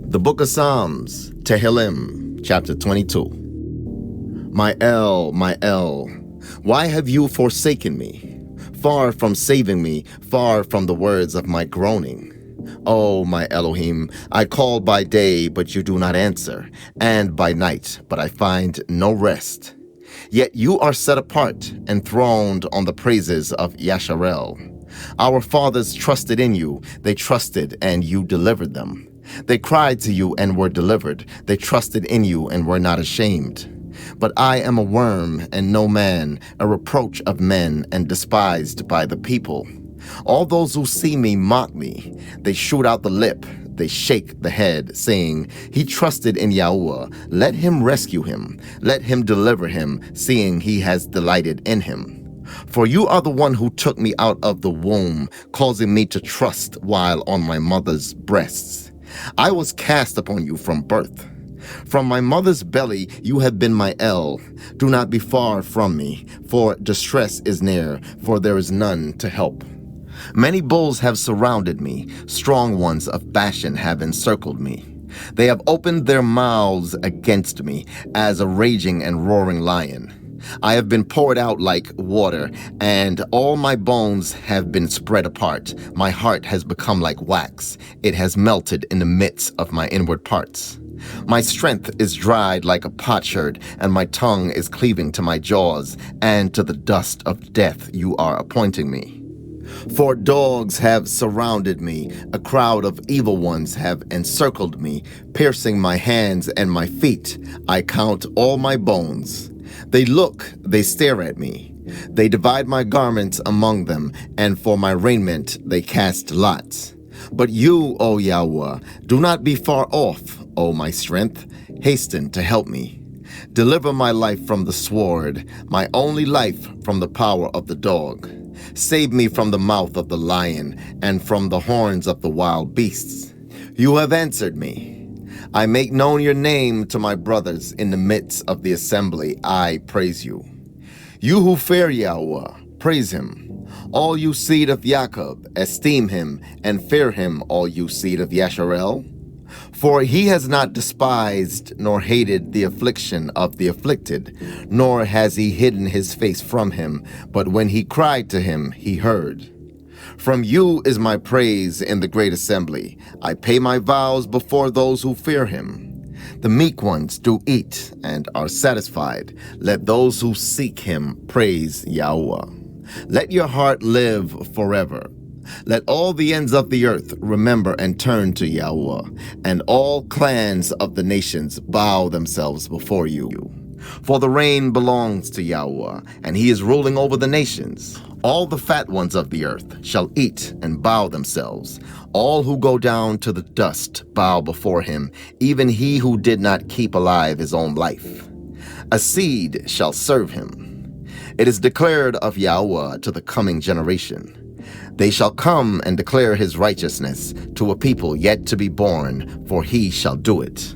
The Book of Psalms, Tehillim, chapter 22. My El, why have you forsaken me? Far from saving me, far from the words of my groaning. O my Elohim, I call by day, but you do not answer, and by night, but I find no rest. Yet you are set apart, enthroned on the praises of Yahshar'el. Our fathers trusted in you, they trusted, and you delivered them. They cried to you and were delivered. They trusted in you and were not ashamed. But I am a worm and no man, a reproach of men and despised by the people. All those who see me mock me. They shoot out the lip, they shake the head, saying, He trusted in Yahuwah. Let him rescue him. Let him deliver him, seeing he has delighted in him. For you are the one who took me out of the womb, causing me to trust while on my mother's breasts. I was cast upon you from birth. From my mother's belly you have been my El. Do not be far from me, for distress is near, for there is none to help. Many bulls have surrounded me, strong ones of Bashan have encircled me. They have opened their mouths against me as a raging and roaring lion. I have been poured out like water, and all my bones have been spread apart. My heart has become like wax. It has melted in the midst of my inward parts. My strength is dried like a potsherd, and my tongue is cleaving to my jaws, and to the dust of death you are appointing me. For dogs have surrounded me, a crowd of evil ones have encircled me, piercing my hands and my feet. I count all my bones. They look, they stare at me. They divide my garments among them, and for my raiment they cast lots. But you, O Yahuwah, do not be far off, O my strength. Hasten to help me. Deliver my life from the sword, my only life from the power of the dog. Save me from the mouth of the lion, and from the horns of the wild beasts. You have answered me. I make known your name to my brothers in the midst of the assembly. I praise you. You who fear Yahuwah, praise him. All you seed of Jacob, esteem him, and fear him, all you seed of Yahshar'el. For he has not despised nor hated the affliction of the afflicted, nor has he hidden his face from him, but when he cried to him, he heard. From you is my praise in the great assembly. I pay my vows before those who fear him. The meek ones do eat and are satisfied. Let those who seek him praise Yahuwah. Let your heart live forever. Let all the ends of the earth remember and turn to Yahuwah, and all clans of the nations bow themselves before you. For the reign belongs to Yahuwah, and he is ruling over the nations. All the fat ones of the earth shall eat and bow themselves. All who go down to the dust bow before him, even he who did not keep alive his own life. A seed shall serve him. It is declared of Yahuwah to the coming generation. They shall come and declare his righteousness to a people yet to be born, for he shall do it.